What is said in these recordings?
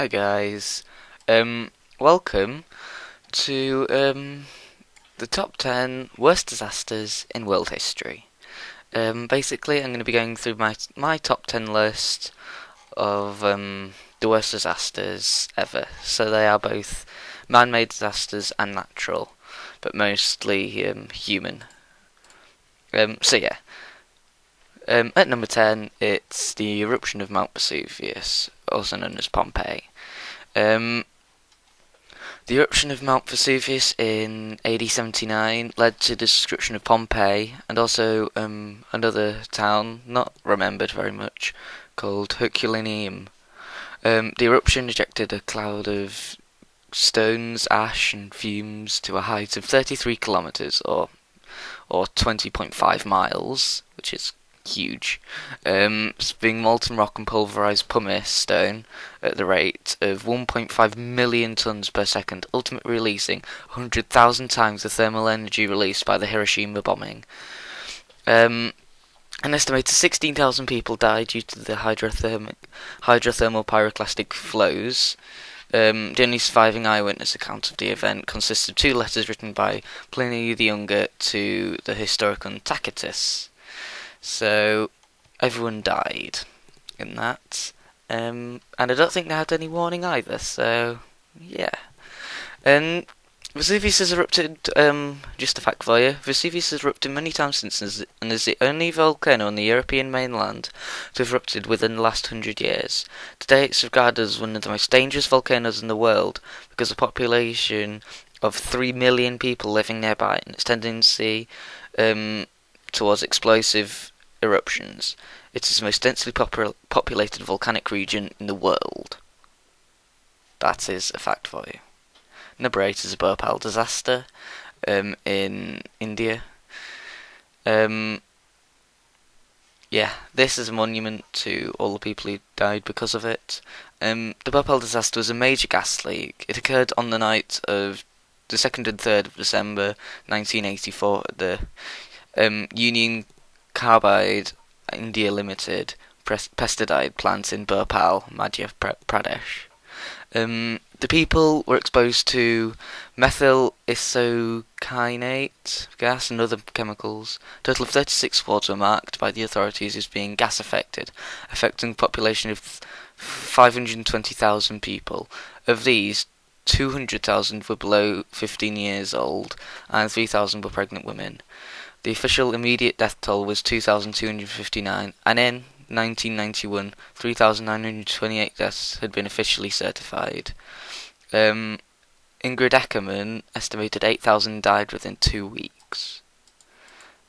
Hi guys. Welcome to the top 10 worst disasters in world history. Basically, I'm going to be going through my top 10 list of the worst disasters ever. So they are both man-made disasters and natural, but mostly human. So yeah. At number 10, it's the eruption of Mount Vesuvius, also known as Pompeii. Um, The eruption of Mount Vesuvius in AD 79 led to the destruction of Pompeii and also another town, not remembered very much, called Herculaneum. The eruption ejected a cloud of stones, ash, and fumes to a height of 33 kilometers, or 20.5 miles, which is huge, spewing molten rock and pulverized pumice stone at the rate of 1.5 million tons per second, ultimately releasing 100,000 times the thermal energy released by the Hiroshima bombing. An estimated 16,000 people died due to the hydrothermal pyroclastic flows. The only surviving eyewitness account of the event consists of two letters written by Pliny the Younger to the historian Tacitus. So everyone died in that, and I don't think they had any warning either. So yeah, and Vesuvius has erupted. Just a fact for you: Vesuvius has erupted many times since, and is the only volcano on the European mainland to have erupted within the last 100 years. Today, it's regarded as one of the most dangerous volcanoes in the world because of a population of 3 million people living nearby and its tendency towards explosive eruptions. It is the most densely populated volcanic region in the world. That is a fact for you. Number 8 is the Bhopal Disaster in India. Yeah, this is a monument to all the people who died because of it. The Bhopal Disaster was a major gas leak. It occurred on the night of the 2nd and 3rd of December 1984 at the Union Carbide India Limited pesticide plant in Bhopal, Madhya Pradesh. The people were exposed to methyl isocyanate gas and other chemicals. A total of 36 wards were marked by the authorities as being gas affected, affecting a population of 520,000 people. Of these, 200,000 were below 15 years old, and 3,000 were pregnant women. The official immediate death toll was 2,259, and in 1991, 3,928 deaths had been officially certified. Ingrid Eckermann estimated 8,000 died within 2 weeks.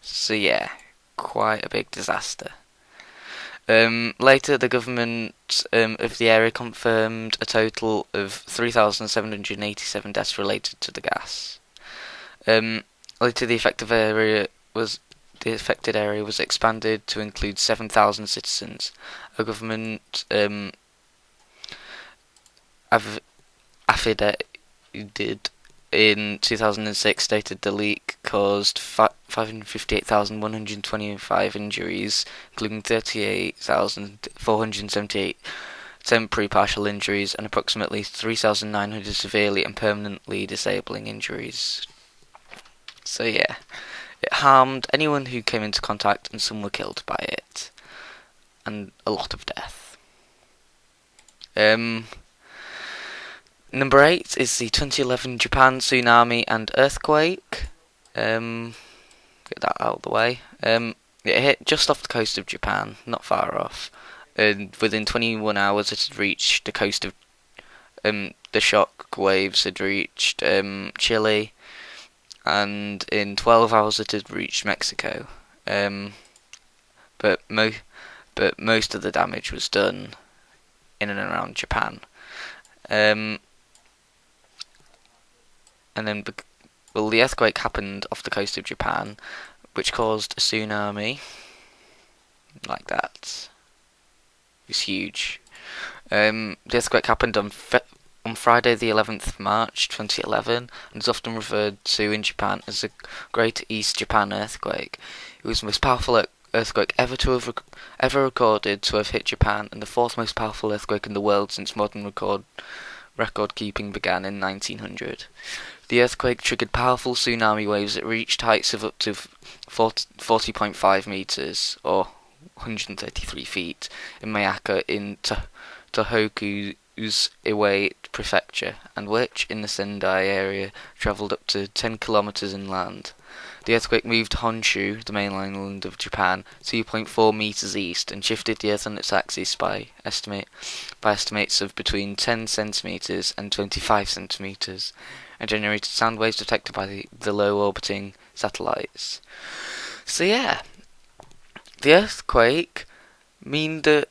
So yeah, quite a big disaster. Later, the government of the area confirmed a total of 3,787 deaths related to the gas. Later, the affected area was expanded to include 7,000 citizens. A government affidavit in 2006 stated the leak caused 558,125 injuries, including 38,478 temporary partial injuries and approximately 3,900 severely and permanently disabling injuries. So yeah, it harmed anyone who came into contact, and some were killed by it, and a lot of death. Number 8 is the 2011 Japan tsunami and earthquake. Get that out of the way. It hit just off the coast of Japan, not far off, and within 21 hours it had reached the coast of. The shock waves had reached Chile, and in 12 hours it had reached Mexico. But most of the damage was done in and around Japan. And then, the earthquake happened off the coast of Japan, which caused a tsunami, like that. It was huge. The earthquake happened on Friday the 11th of March 2011, and is often referred to in Japan as the Great East Japan Earthquake. It was the most powerful earthquake ever recorded to have hit Japan, and the fourth most powerful earthquake in the world since modern record keeping began in 1900. The earthquake triggered powerful tsunami waves that reached heights of up to 40.5 meters, or 133 feet, in Miyako in Tohoku's Iwate prefecture, and which, in the Sendai area, travelled up to 10 kilometers inland. The earthquake moved Honshu, the main island of Japan, 2.4 meters east, and shifted the Earth on its axis by estimates of between 10 centimeters and 25 centimeters, and generated sound waves detected by the low-orbiting satellites. So yeah, the earthquake mean that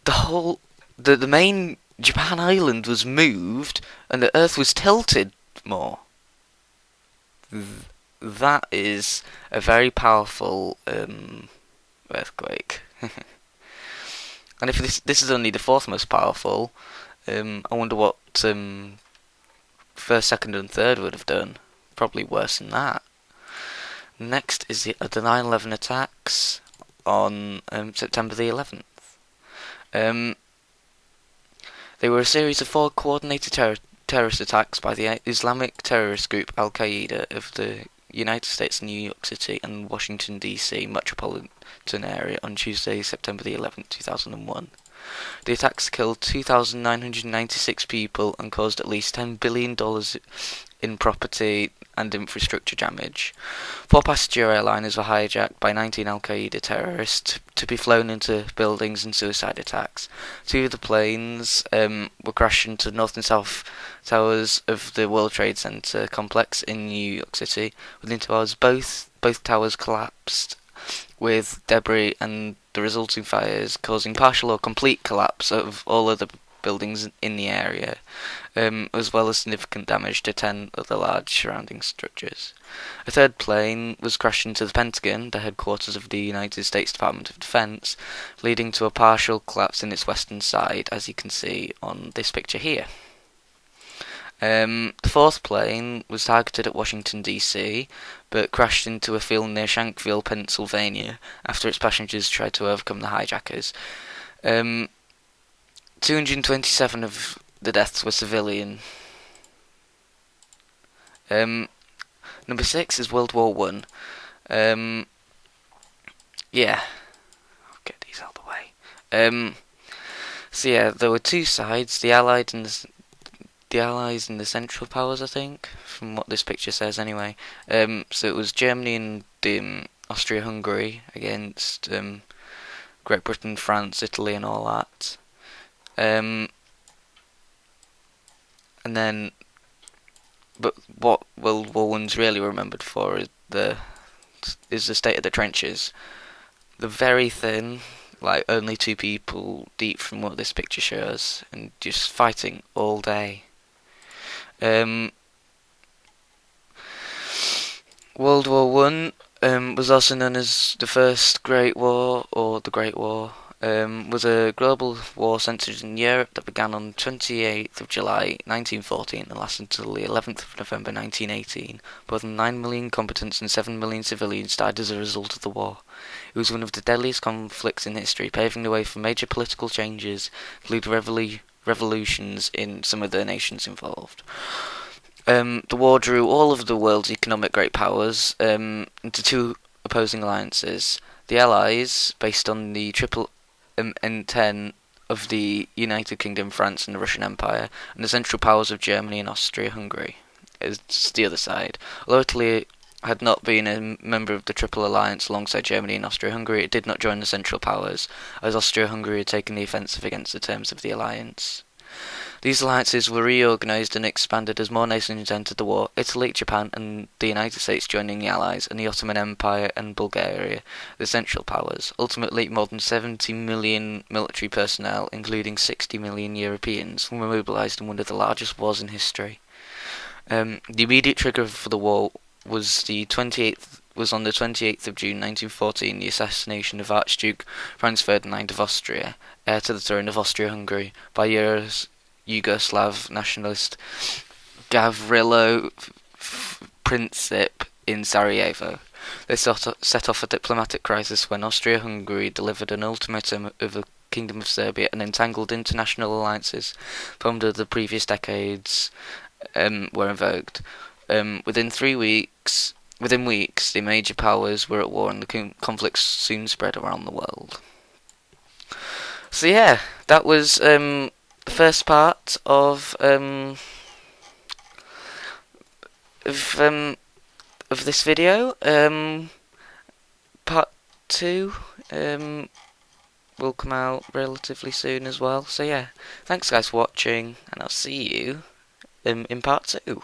the main Japan island was moved and the Earth was tilted more. That is a very powerful earthquake. And if this is only the fourth most powerful, I wonder what first, second, and third would have done. Probably worse than that. Next is the 9/11 attacks on September the 11th. They were a series of 4 coordinated terrorist attacks by the Islamic terrorist group Al-Qaeda of the United States, New York City, and Washington, D.C. metropolitan area on Tuesday, September the 11th, 2001. The attacks killed 2,996 people and caused at least $10 billion in property and infrastructure damage. 4 passenger airliners were hijacked by 19 Al-Qaeda terrorists to be flown into buildings in suicide attacks. 2 of the planes were crashed into north and south towers of the World Trade Center complex in New York City. Within 2 hours, both towers collapsed with debris and the resulting fires, causing partial or complete collapse of all other buildings in the area, as well as significant damage to 10 other large surrounding structures. A 3rd plane was crashed into the Pentagon, the headquarters of the United States Department of Defense, leading to a partial collapse in its western side, as you can see on this picture here. The 4th plane was targeted at Washington, D.C., but crashed into a field near Shanksville, Pennsylvania, after its passengers tried to overcome the hijackers. 227 of the deaths were civilian. Number 6 is World War One. Yeah, I'll get these out of the way. So yeah, there were 2 sides: the Allies and the Central Powers, I think, from what this picture says anyway. So it was Germany and Austria-Hungary against Great Britain, France, Italy, and all that. And then, but what World War One's really remembered for is the state of the trenches. They're very thin, like only 2 people deep from what this picture shows, and just fighting all day. World War One was also known as the First Great War, or the Great War. Was a global war centred in Europe that began on 28th of July 1914 and lasted until the 11th of November 1918. More than 9 million combatants and 7 million civilians died as a result of the war. It was one of the deadliest conflicts in history, paving the way for major political changes, including revolutions in some of the nations involved. The war drew all of the world's economic great powers into 2 opposing alliances. The Allies, based on the triple N10 of the United Kingdom, France, and the Russian Empire, and the Central Powers of Germany and Austria-Hungary, is the other side. Although Italy had not been a member of the Triple Alliance alongside Germany and Austria-Hungary, it did not join the Central Powers, as Austria-Hungary had taken the offensive against the terms of the alliance. These alliances were reorganised and expanded as more nations entered the war: Italy, Japan, and the United States joining the Allies, and the Ottoman Empire and Bulgaria, the Central Powers. Ultimately, more than 70 million military personnel, including 60 million Europeans, were mobilised in one of the largest wars in history. The immediate trigger for the war was on the 28th of June 1914, the assassination of Archduke Franz Ferdinand of Austria, heir to the throne of Austria-Hungary, by Yugoslav nationalist Gavrilo Princip in Sarajevo. They set off a diplomatic crisis when Austria-Hungary delivered an ultimatum of the Kingdom of Serbia, and entangled international alliances formed over the previous decades were invoked. Within weeks, the major powers were at war, and the conflict soon spread around the world. So yeah, that was the first part of of this video. Part two will come out relatively soon as well. So yeah, thanks guys for watching, and I'll see you in part two.